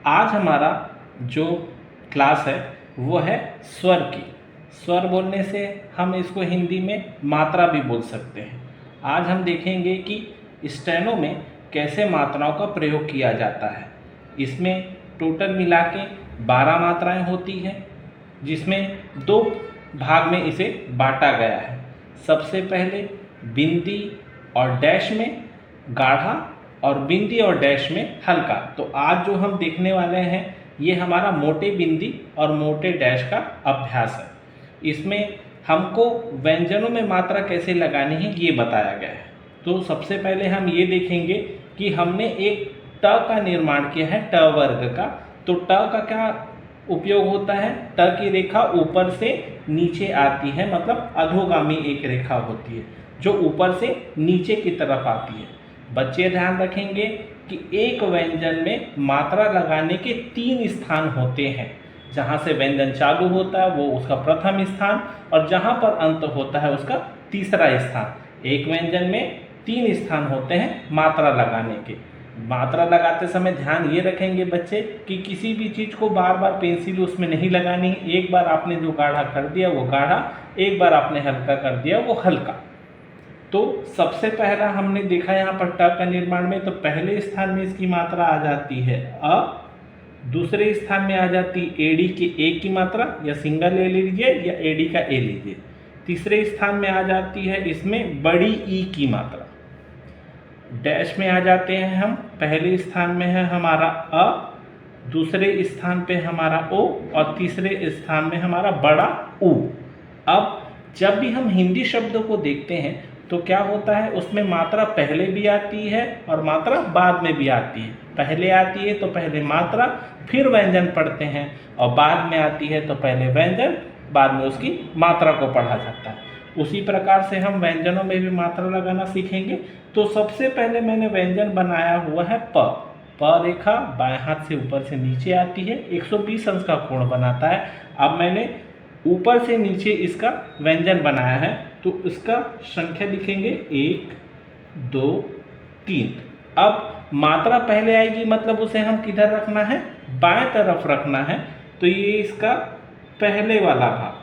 आज हमारा जो क्लास है वो है स्वर की। स्वर बोलने से हम इसको हिंदी में मात्रा भी बोल सकते हैं। आज हम देखेंगे कि स्टेनो में कैसे मात्राओं का प्रयोग किया जाता है। इसमें टोटल मिला के 12 मात्राएँ होती हैं, जिसमें 2 भाग में इसे बांटा गया है। सबसे पहले बिंदी और डैश में गाढ़ा और बिंदी और डैश में हल्का। तो आज जो हम देखने वाले हैं ये हमारा मोटे बिंदी और मोटे डैश का अभ्यास है। इसमें हमको व्यंजनों में मात्रा कैसे लगानी है ये बताया गया है। तो सबसे पहले हम ये देखेंगे कि हमने एक ट का निर्माण किया है, ट वर्ग का। तो ट का क्या उपयोग होता है? ट की रेखा ऊपर से नीचे आती है, मतलब अधोगामी एक रेखा होती है जो ऊपर से नीचे की तरफ आती है। बच्चे ध्यान रखेंगे कि एक व्यंजन में मात्रा लगाने के 3 स्थान होते हैं। जहाँ से व्यंजन चालू होता है वो उसका प्रथम स्थान, और जहाँ पर अंत होता है उसका तीसरा स्थान। एक व्यंजन में 3 स्थान होते हैं मात्रा लगाने के। मात्रा लगाते समय ध्यान ये रखेंगे बच्चे कि किसी भी चीज़ को बार बार पेंसिल उसमें नहीं लगानी। एक बार आपने जो गाढ़ा कर दिया वो गाढ़ा, एक बार आपने हल्का कर दिया वो हल्का। तो सबसे पहला हमने देखा यहाँ पर ट का निर्माण में, तो पहले स्थान में इसकी मात्रा आ जाती है अ, दूसरे स्थान में आ जाती एडी की ए की मात्रा, या सिंगल ले लीजिए या एडी का ए लीजिए। तीसरे स्थान में आ जाती है इसमें बड़ी ई की मात्रा। डैश में आ जाते हैं हम, पहले स्थान में है हमारा अ, दूसरे स्थान पे हमारा ओ, और तीसरे स्थान में हमारा बड़ा ऊ। अब जब भी हम हिंदी शब्दों को देखते हैं तो क्या होता है, उसमें मात्रा पहले भी आती है और मात्रा बाद में भी आती है। पहले आती है तो पहले मात्रा, फिर व्यंजन पढ़ते हैं, और बाद में आती है तो पहले व्यंजन, बाद में उसकी मात्रा को पढ़ा जाता है। उसी प्रकार से हम व्यंजनों में भी मात्रा लगाना सीखेंगे। तो सबसे पहले मैंने व्यंजन बनाया हुआ है प। प रेखा बाएं हाथ से ऊपर से नीचे आती है, 120 अंश का कोण बनाता है। अब मैंने ऊपर से नीचे इसका व्यंजन बनाया है, तो इसका संख्या लिखेंगे 1 2 3। अब मात्रा पहले आएगी, मतलब उसे हम किधर रखना है, बाएं तरफ रखना है। तो ये इसका पहले वाला भाग,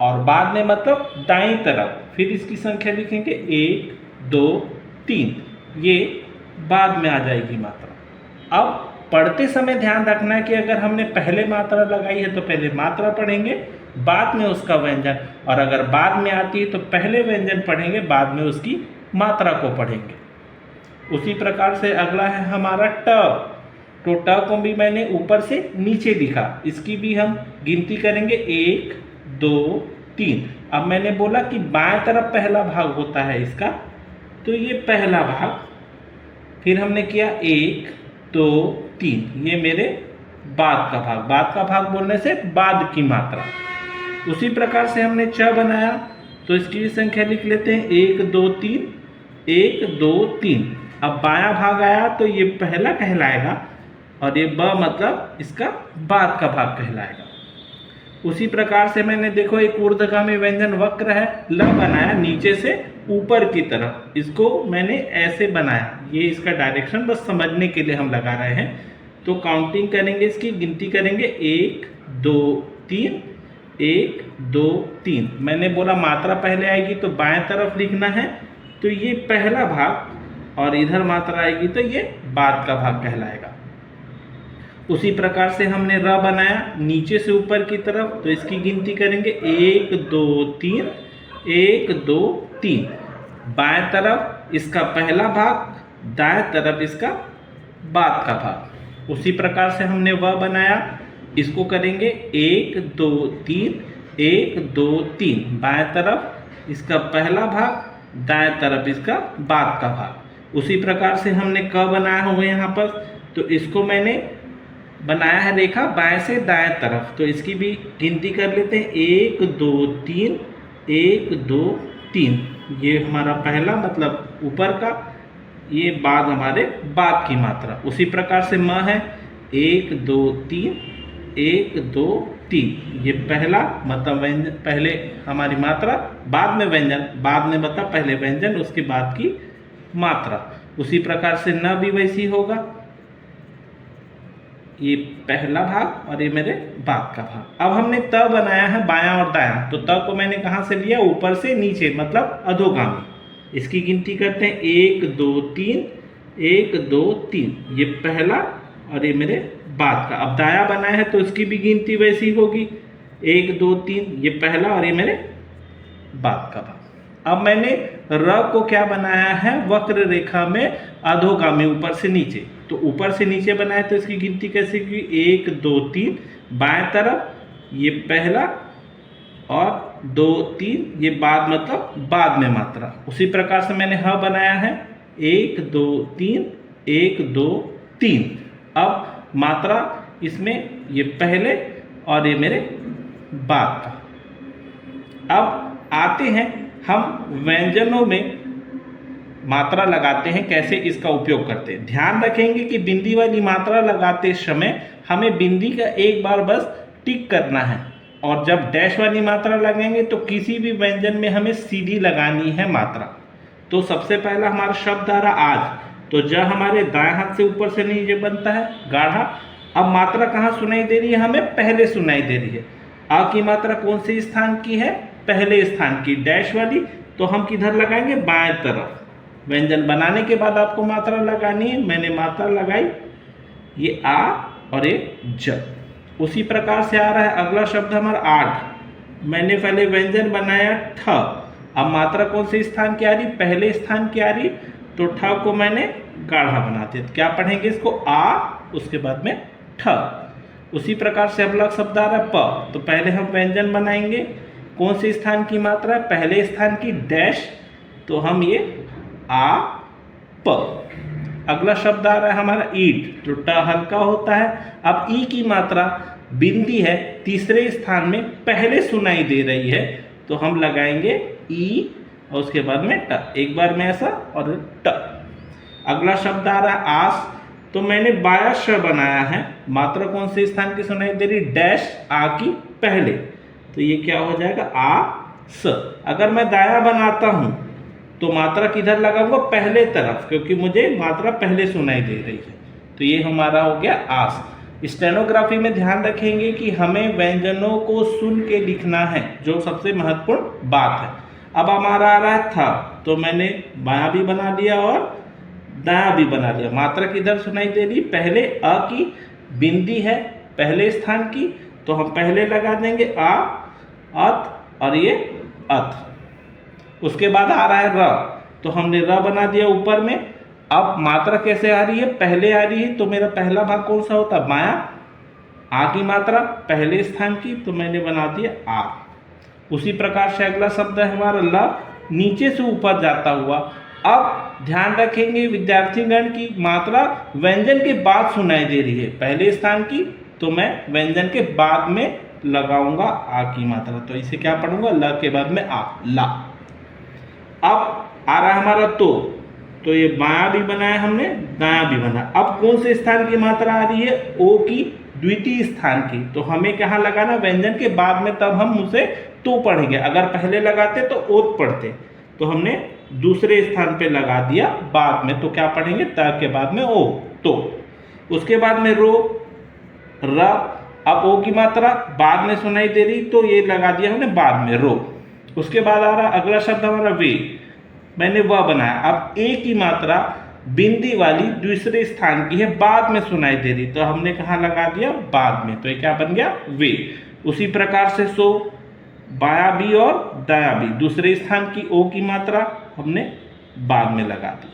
और बाद में मतलब दाईं तरफ। फिर इसकी संख्या लिखेंगे 1 2 3, ये बाद में आ जाएगी मात्रा। अब पढ़ते समय ध्यान रखना है कि अगर हमने पहले मात्रा लगाई है तो पहले मात्रा पढ़ेंगे, बाद में उसका व्यंजन, और अगर बाद में आती है तो पहले व्यंजन पढ़ेंगे, बाद में उसकी मात्रा को पढ़ेंगे। उसी प्रकार से अगला है हमारा ट। तो ट को भी मैंने ऊपर से नीचे लिखा, इसकी भी हम गिनती करेंगे 1 2 3। अब मैंने बोला कि बाएं तरफ पहला भाग होता है इसका, तो ये पहला भाग। फिर हमने किया 1 2 3, ये मेरे बाद का भाग। बाद का भाग बोलने से बाद की मात्रा। उसी प्रकार से हमने च बनाया, तो इसकी भी संख्या लिख लेते हैं 1 2 3 1 2 3। अब बायां भाग आया तो ये पहला कहलाएगा, और ये ब मतलब इसका बाद का भाग कहलाएगा। उसी प्रकार से मैंने देखो एक ऊर्ध्वगामी व्यंजन वक्र है, ल बनाया नीचे से ऊपर की तरफ, इसको मैंने ऐसे बनाया। ये इसका डायरेक्शन बस समझने के लिए हम लगा रहे हैं। तो काउंटिंग करेंगे, इसकी गिनती करेंगे 1 2 3 1 2 3। मैंने बोला मात्रा पहले आएगी तो बाएं तरफ लिखना है, तो ये पहला भाग, और इधर मात्रा आएगी तो ये बाद का भाग कहलाएगा। उसी प्रकार से हमने र बनाया नीचे से ऊपर की तरफ, तो इसकी गिनती करेंगे 1 2 3 1 2 3। बाएं तरफ इसका पहला भाग, दाएं तरफ इसका बाद का भाग। उसी प्रकार से हमने व बनाया, इसको करेंगे 1 2 3 1 2 3। बाएं तरफ इसका पहला भाग, दाएं तरफ इसका बाद का भाग। उसी प्रकार से हमने क बनाया हुआ यहाँ पर, तो इसको मैंने बनाया है रेखा बाएं से दाएं तरफ, तो इसकी भी गिनती कर लेते हैं 1 2 3 1 2 3। ये हमारा पहला मतलब ऊपर का, ये बाद हमारे बाद की मात्रा। उसी प्रकार से म है 1 2 3 1 2 3। ये पहला मतलब व्यंजन, पहले हमारी मात्रा, बाद में व्यंजन, बाद में मतलब पहले व्यंजन उसके बाद की मात्रा। उसी प्रकार से न भी वैसी होगा, ये पहला भाग और ये मेरे बाद का भाग। अब हमने त बनाया है बायां और दायां, तो त को मैंने कहाँ से लिया, ऊपर से नीचे, मतलब अधोगामी। इसकी गिनती करते हैं, 1 2 3, 1 2 3, ये पहला और ये मेरे बाद का। अब दायां बनाया है तो इसकी भी गिनती वैसी होगी, 1 2 3, ये पहला और ये मेरे बाद का भाग। अब मैंने र को क्या बनाया है, वक्र रेखा में अधोगामी, ऊपर से नीचे। तो ऊपर से नीचे बनाया तो इसकी गिनती कैसे की, 1 2 3, बाएं तरफ ये पहला और 2 3, ये बाद, मतलब बाद में मात्रा। उसी प्रकार से मैंने ह बनाया है, 1 2 3, 1 2 3। अब मात्रा इसमें ये पहले और ये मेरे बाद का। अब आते हैं हम व्यंजनों में मात्रा लगाते हैं, कैसे इसका उपयोग करते हैं। ध्यान रखेंगे कि बिंदी वाली मात्रा लगाते समय हमें बिंदी का एक बार बस टिक करना है, और जब डैश वाली मात्रा लगाएंगे तो किसी भी व्यंजन में हमें सीधी लगानी है मात्रा। तो सबसे पहला हमारा शब्द आ रहा आज, तो ज हमारे दाएं हाथ से ऊपर से नीचे बनता है गाढ़ा। अब मात्रा कहाँ सुनाई दे रही है, हमें पहले सुनाई दे रही है। आ की मात्रा कौन से स्थान की है, पहले स्थान की, डैश वाली। तो हम किधर लगाएंगे, बाएं तरफ। व्यंजन बनाने के बाद आपको मात्रा लगानी है, मैंने मात्रा लगाई, ये आ और ये ज। उसी प्रकार से आ रहा है अगला शब्द हमारा आठ। मैंने पहले व्यंजन बनाया ठ, अब मात्रा कौन से स्थान की आ रही, पहले स्थान की आ रही, तो ठ को मैंने गाढ़ा बना दिया। तो क्या पढ़ेंगे इसको, आ, उसके बाद में ठ। उसी प्रकार से अगला शब्द आ रहा है प, तो पहले हम व्यंजन बनाएंगे, कौन से स्थान की मात्रा, पहले स्थान की, डैश, तो हम ये आ प। अगला शब्द आ रहा है हमारा ईट, तो ट हल्का होता है। अब ई की मात्रा बिंदी है, तीसरे स्थान में पहले सुनाई दे रही है, तो हम लगाएंगे ई और उसके बाद में ट, एक बार में ऐसा और ट। अगला शब्द आ रहा है आस, तो मैंने बाया श बनाया है, मात्रा कौन से स्थान की सुनाई दे रही, डैश, आ की पहले, तो ये क्या हो जाएगा, आ स। अगर मैं दाया बनाता हूं तो मात्रा किधर लगाऊंगा, पहले तरफ, क्योंकि मुझे मात्रा पहले सुनाई दे रही है। तो ये हमारा हो गया आस। स्टेनोग्राफी में ध्यान रखेंगे कि हमें व्यंजनों को सुन के लिखना है, जो सबसे महत्वपूर्ण बात है। अब हमारा आ रहा है था, तो मैंने बायां भी बना लिया और दायां भी बना लिया। मात्रा किधर सुनाई दे रही, पहले अ की, बिंदी है पहले स्थान की, तो हम पहले लगा देंगे आ, अत और ये अत। उसके बाद आ रहा है र, तो हमने र बना दिया ऊपर में। अब मात्रा कैसे आ रही है, पहले आ रही है, तो मेरा पहला भाग कौन सा होता है, बायां। आ की मात्रा पहले स्थान की, तो मैंने बना दिया आ। उसी प्रकार से अगला शब्द है हमारा ल, नीचे से ऊपर जाता हुआ। अब ध्यान रखेंगे विद्यार्थीगण की मात्रा व्यंजन के बाद सुनाई दे रही है, पहले स्थान की, तो मैं व्यंजन के बाद में लगाऊंगा आ की मात्रा, तो इसे क्या पढ़ूंगा, ल के बाद में आ, ला। अब आ रहा है हमारा तो ये बायां भी बनाया हमने, दायां भी बनाया। अब कौन से स्थान की मात्रा आ रही है, ओ की द्वितीय स्थान की, तो हमें कहाँ लगाना, व्यंजन के बाद में, तब हम उसे तो पढ़ेंगे। अगर पहले लगाते तो ओत पढ़ते, तो हमने दूसरे स्थान पे लगा दिया बाद में, तो क्या पढ़ेंगे, त के बाद में ओ, तो। उसके बाद में रो, र। अब ओ की मात्रा बाद में सुनाई दे रही, तो ये लगा दिया हमने बाद में, रो। उसके बाद आ रहा अगला शब्द हमारा वे, मैंने वह बनाया। अब ए की मात्रा बिंदी वाली दूसरे स्थान की है, बाद में सुनाई दे रही, तो हमने कहाँ लगा दिया, बाद में, तो ये क्या बन गया, वे। उसी प्रकार से सो, बाया भी और दाया भी, दूसरे स्थान की ओ की मात्रा हमने बाद में लगा दी।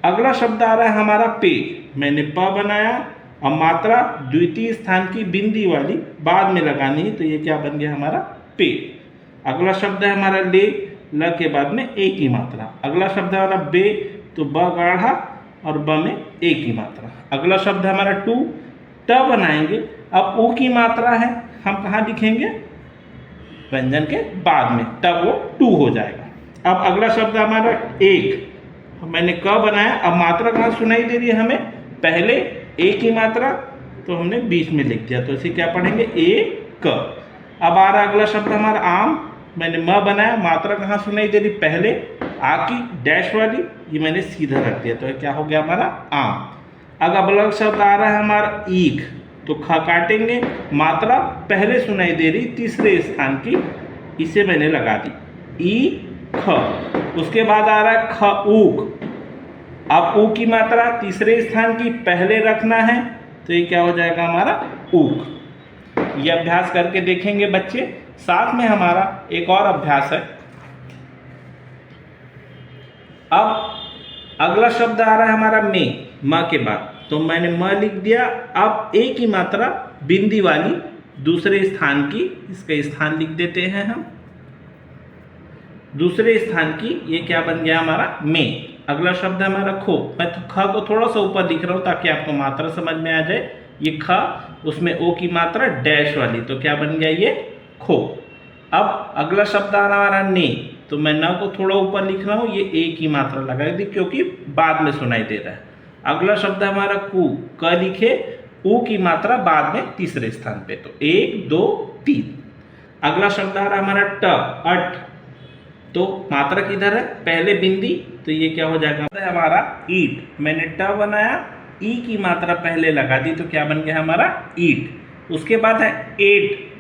अगला शब्द आ रहा है हमारा पे, मैंने प बनाया, अब मात्रा द्वितीय स्थान की बिंदी वाली बाद में लगानी है, तो ये क्या बन गया हमारा, पे। अगला शब्द है हमारा ले, ल के बाद में ए की मात्रा। अगला शब्द है हमारा बे, तो ब गाढ़ा और ब में ए की मात्रा। अगला शब्द है हमारा टू, ट बनाएंगे। अब ओ की मात्रा है, हम कहाँ लिखेंगे, व्यंजन के बाद में, तब वो टू हो जाएगा। अब अगला शब्द हमारा एक, मैंने क बनाया, अब मात्रा कहाँ सुनाई दे रही है हमें, पहले ए की मात्रा, तो हमने बीच में लिख दिया, तो इसे क्या पढ़ेंगे, ए क। अब आ रहा अगला शब्द हमारा आम, मैंने म बनाया, मात्रा कहाँ सुनाई दे रही, पहले आ की डैश वाली, ये मैंने सीधा रख दिया, तो क्या हो गया हमारा आम। अब अगला शब्द आ रहा है हमारा ईख, तो ख काटेंगे, मात्रा पहले सुनाई दे रही तीसरे स्थान की, इसे मैंने लगा दी ई ख। उसके बाद आ रहा है ख ऊक। अब ऊ की मात्रा तीसरे स्थान की पहले रखना है, तो ये क्या हो जाएगा हमारा ऊक। ये अभ्यास करके देखेंगे बच्चे। साथ में हमारा एक और अभ्यास है। अब अगला शब्द आ रहा है हमारा में, म के बाद, तो मैंने म लिख दिया। अब ए की मात्रा बिंदी वाली दूसरे स्थान की, इसका स्थान लिख देते हैं हम, दूसरे स्थान की, ये क्या बन गया हमारा में। अगला शब्द है हमारा खो। मैं तो ख को थोड़ा सा ऊपर लिख रहा हूं ताकि आपको मात्रा समझ में आ जाए। ये ख, उसमें ओ की मात्रा डैश वाली, तो क्या बन गया ये खो। अब अगला शब्द आ रहा हमारा ने, तो मैं न को थोड़ा ऊपर लिख रहा हूँ, ये ए की मात्रा लगा दी क्योंकि बाद में सुनाई दे रहा है। अगला शब्द है हमारा कु, क लिखे, ऊ की मात्रा बाद में तीसरे स्थान पे, तो 1 2 3। अगला शब्द आ रहा है हमारा ट, अट, तो मात्रा किधर है, पहले बिंदी, तो ये क्या हो जाएगा हमारा ईट। मैंने ट बनाया, ई की मात्रा पहले लगा दी, तो क्या बन गया हमारा ईट। उसके बाद है एट,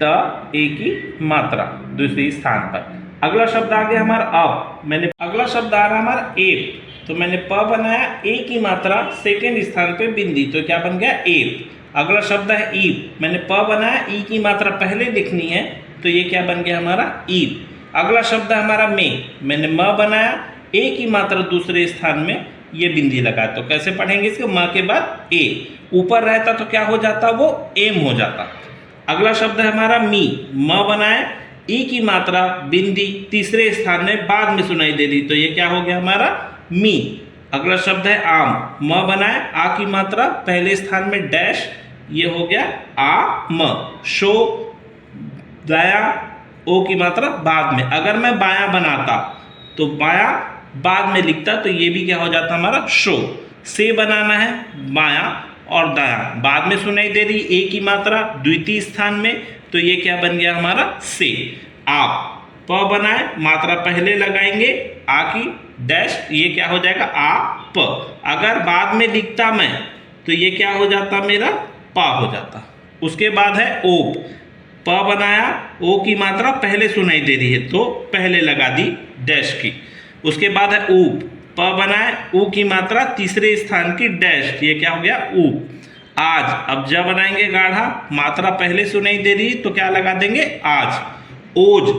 ट ए की मात्रा दूसरी स्थान पर। अगला शब्द आ गया हमारा अब। मैंने अगला शब्द आ रहा हमारा एप, तो मैंने प बनाया, ए की मात्रा सेकेंड स्थान पे बिंदी, तो क्या बन गया एप। अगला शब्द है ईप, मैंने प बनाया, ई की मात्रा पहले लिखनी है, तो ये क्या बन गया हमारा ईप। अगला शब्द है हमारा में, मैंने म बनाया, ए की मात्रा दूसरे स्थान में, ये बिंदी लगा, तो कैसे पढ़ेंगे इसको, म के बाद ए, ऊपर रहता तो क्या हो जाता, वो एम हो जाता। अगला शब्द है हमारा मी, म बनाया, ई की मात्रा बिंदी तीसरे स्थान में बाद में सुनाई दे दी, तो ये क्या हो गया हमारा मी। अगला शब्द है आम, म बनाया, आ की मात्रा पहले स्थान में डैश, ये हो गया आ म। शो, दाया, ओ की मात्रा बाद में। अगर मैं बाया बनाता तो बाया बाद में लिखता, तो ये भी क्या हो जाता हमारा शो। से बनाना है, बाया और दाया बाद में सुनाई दे रही, ए की मात्रा द्वितीय स्थान में, तो ये क्या बन गया हमारा से। आप, प बनाए, मात्रा पहले लगाएंगे, आ की डैश, ये क्या हो जाएगा आ प। अगर बाद में लिखता मैं, तो ये क्या हो जाता मेरा पा हो जाता। उसके बाद है ओप, प बनाया, ओ की मात्रा पहले सुनाई दे रही है, तो पहले लगा दी डैश की। उसके बाद है ऊप, प बनाए, ऊ की मात्रा तीसरे स्थान की डैश, ये क्या हो गया ऊप। आज, अब जब बनाएंगे गाढ़ा, मात्रा पहले सुनाई दे रही, तो क्या लगा देंगे आज। ओज,